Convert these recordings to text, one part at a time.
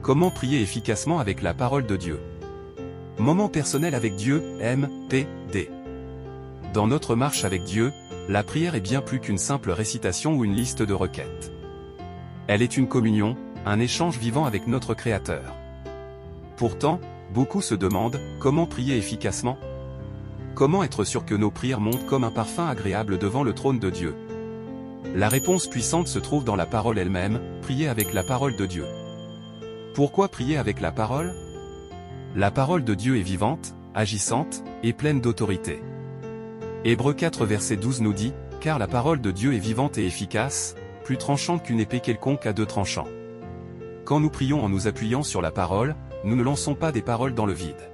Comment prier efficacement avec la parole de Dieu? Moment personnel avec Dieu, M.P.D. Dans notre marche avec Dieu, la prière est bien plus qu'une simple récitation ou une liste de requêtes. Elle est une communion, un échange vivant avec notre Créateur. Pourtant, beaucoup se demandent, comment prier efficacement? Comment être sûr que nos prières montent comme un parfum agréable devant le trône de Dieu? La réponse puissante se trouve dans la parole elle-même, prier avec la parole de Dieu. Pourquoi prier avec la parole? La parole de Dieu est vivante, agissante, et pleine d'autorité. Hébreux 4 verset 12 nous dit, « Car la parole de Dieu est vivante et efficace, plus tranchante qu'une épée quelconque à deux tranchants. » Quand nous prions en nous appuyant sur la parole, nous ne lançons pas des paroles dans le vide.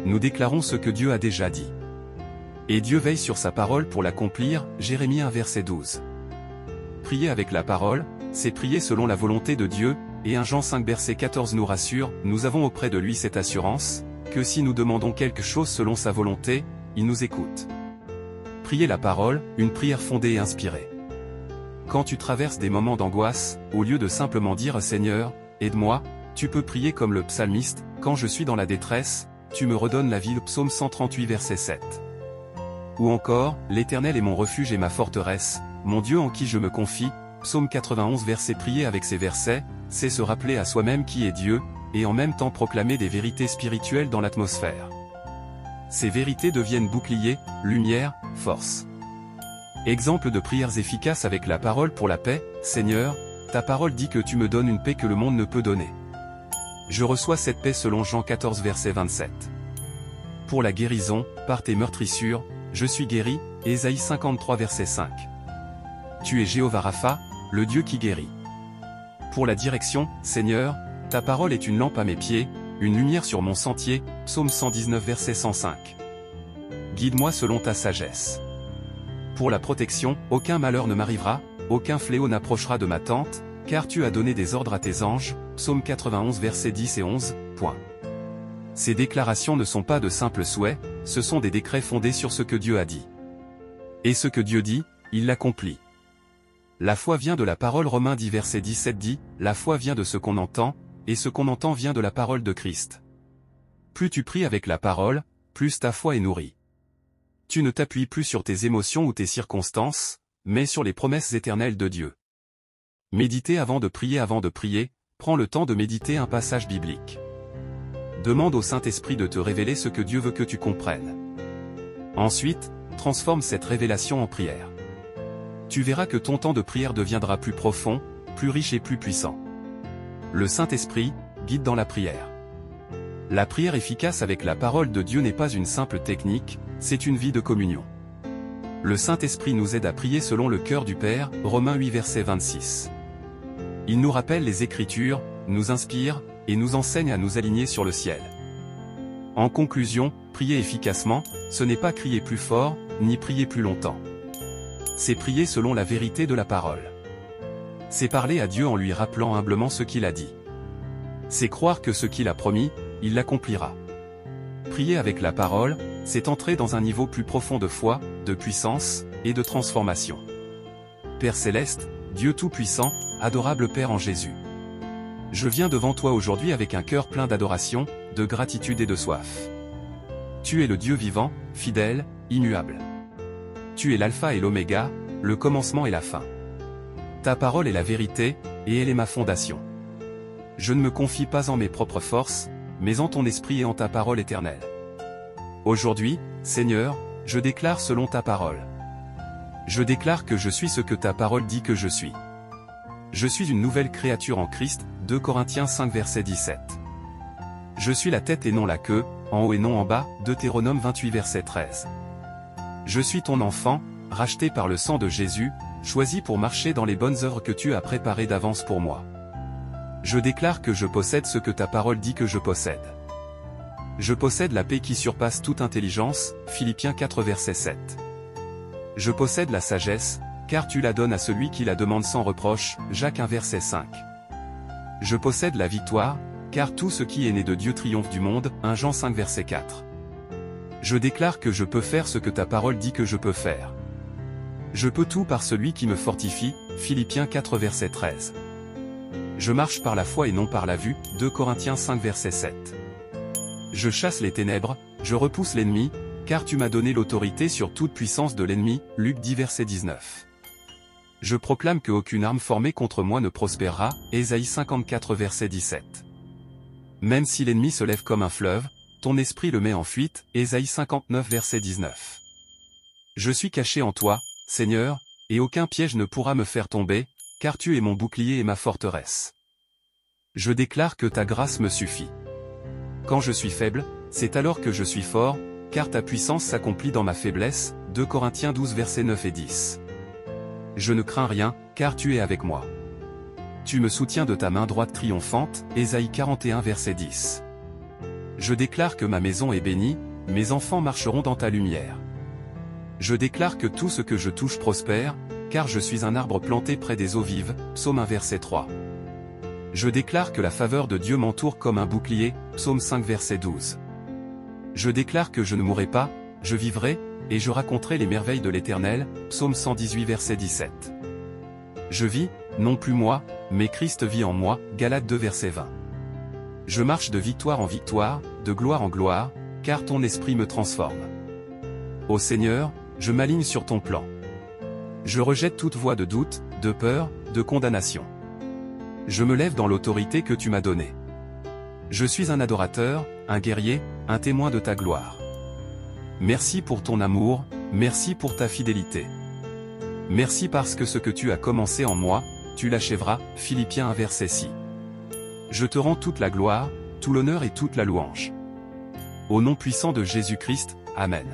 Nous déclarons ce que Dieu a déjà dit. Et Dieu veille sur sa parole pour l'accomplir, Jérémie 1 verset 12. Prier avec la parole, c'est prier selon la volonté de Dieu, et 1 Jean 5 verset 14 nous rassure, nous avons auprès de lui cette assurance, que si nous demandons quelque chose selon sa volonté, il nous écoute. Prier la parole, une prière fondée et inspirée. Quand tu traverses des moments d'angoisse, au lieu de simplement dire « Seigneur, aide-moi », tu peux prier comme le psalmiste, « Quand je suis dans la détresse, tu me redonnes la vie » Psaume 138 verset 7. Ou encore, « L'Éternel est mon refuge et ma forteresse, mon Dieu en qui je me confie » Psaume 91 verset. Prier avec ces versets, c'est se rappeler à soi-même qui est Dieu, et en même temps proclamer des vérités spirituelles dans l'atmosphère. Ces vérités deviennent bouclier, lumière, force. Exemple de prières efficaces avec la parole pour la paix, Seigneur, ta parole dit que tu me donnes une paix que le monde ne peut donner. Je reçois cette paix selon Jean 14 verset 27. Pour la guérison, par tes meurtrissures, je suis guéri, Ésaïe 53 verset 5. Tu es Jéhovah Rapha, le Dieu qui guérit. Pour la direction, Seigneur, ta parole est une lampe à mes pieds, une lumière sur mon sentier, Psaume 119 verset 105. Guide-moi selon ta sagesse. Pour la protection, aucun malheur ne m'arrivera, aucun fléau n'approchera de ma tente, car tu as donné des ordres à tes anges, Psaume 91 versets 10 et 11, point. Ces déclarations ne sont pas de simples souhaits, ce sont des décrets fondés sur ce que Dieu a dit. Et ce que Dieu dit, il l'accomplit. La foi vient de la parole. Romains 10 verset 17 dit, la foi vient de ce qu'on entend, et ce qu'on entend vient de la parole de Christ. Plus tu pries avec la parole, plus ta foi est nourrie. Tu ne t'appuies plus sur tes émotions ou tes circonstances, mais sur les promesses éternelles de Dieu. Méditer avant de prier, prends le temps de méditer un passage biblique. Demande au Saint-Esprit de te révéler ce que Dieu veut que tu comprennes. Ensuite, transforme cette révélation en prière. Tu verras que ton temps de prière deviendra plus profond, plus riche et plus puissant. Le Saint-Esprit guide dans la prière. La prière efficace avec la parole de Dieu n'est pas une simple technique, c'est une vie de communion. Le Saint-Esprit nous aide à prier selon le cœur du Père, Romains 8 verset 26. Il nous rappelle les Écritures, nous inspire, et nous enseigne à nous aligner sur le ciel. En conclusion, prier efficacement, ce n'est pas crier plus fort, ni prier plus longtemps. C'est prier selon la vérité de la parole. C'est parler à Dieu en lui rappelant humblement ce qu'il a dit. C'est croire que ce qu'il a promis, il l'accomplira. Prier avec la parole, c'est entrer dans un niveau plus profond de foi, de puissance, et de transformation. Père Céleste, Dieu Tout-Puissant, adorable Père en Jésus. Je viens devant toi aujourd'hui avec un cœur plein d'adoration, de gratitude et de soif. Tu es le Dieu vivant, fidèle, immuable. Tu es l'alpha et l'oméga, le commencement et la fin. Ta parole est la vérité, et elle est ma fondation. Je ne me confie pas en mes propres forces, mais en ton esprit et en ta parole éternelle. Aujourd'hui, Seigneur, je déclare selon ta parole. Je déclare que je suis ce que ta parole dit que je suis. Je suis une nouvelle créature en Christ, 2 Corinthiens 5 verset 17. Je suis la tête et non la queue, en haut et non en bas, Deutéronome 28 verset 13. Je suis ton enfant, racheté par le sang de Jésus, choisi pour marcher dans les bonnes œuvres que tu as préparées d'avance pour moi. Je déclare que je possède ce que ta parole dit que je possède. Je possède la paix qui surpasse toute intelligence, Philippiens 4 verset 7. Je possède la sagesse, car tu la donnes à celui qui la demande sans reproche, Jacques 1 verset 5. Je possède la victoire, car tout ce qui est né de Dieu triomphe du monde, 1 Jean 5 verset 4. Je déclare que je peux faire ce que ta parole dit que je peux faire. Je peux tout par celui qui me fortifie, Philippiens 4 verset 13. je marche par la foi et non par la vue, 2 Corinthiens 5 verset 7. Je chasse les ténèbres, je repousse l'ennemi, car tu m'as donné l'autorité sur toute puissance de l'ennemi, Luc 10 verset 19. Je proclame qu'aucune arme formée contre moi ne prospérera, Ésaïe 54 verset 17. Même si l'ennemi se lève comme un fleuve, ton esprit le met en fuite, Ésaïe 59 verset 19. Je suis caché en toi, Seigneur, et aucun piège ne pourra me faire tomber, car tu es mon bouclier et ma forteresse. Je déclare que ta grâce me suffit. Quand je suis faible, c'est alors que je suis fort, car ta puissance s'accomplit dans ma faiblesse, 2 Corinthiens 12 versets 9 et 10. Je ne crains rien, car tu es avec moi. Tu me soutiens de ta main droite triomphante, Ésaïe 41 verset 10. Je déclare que ma maison est bénie, mes enfants marcheront dans ta lumière. Je déclare que tout ce que je touche prospère, car je suis un arbre planté près des eaux vives, Psaume 1 verset 3. Je déclare que la faveur de Dieu m'entoure comme un bouclier, Psaume 5 verset 12. Je déclare que je ne mourrai pas, je vivrai, et je raconterai les merveilles de l'Éternel, Psaume 118 verset 17. Je vis, non plus moi, mais Christ vit en moi, Galates 2 verset 20. Je marche de victoire en victoire, de gloire en gloire, car ton esprit me transforme. Ô Seigneur, je m'aligne sur ton plan. Je rejette toute voie de doute, de peur, de condamnation. Je me lève dans l'autorité que tu m'as donnée. Je suis un adorateur, un guerrier, un témoin de ta gloire. Merci pour ton amour, merci pour ta fidélité. Merci parce que ce que tu as commencé en moi, tu l'achèveras, Philippiens 1 verset 6. Je te rends toute la gloire, tout l'honneur et toute la louange. Au nom puissant de Jésus-Christ, Amen.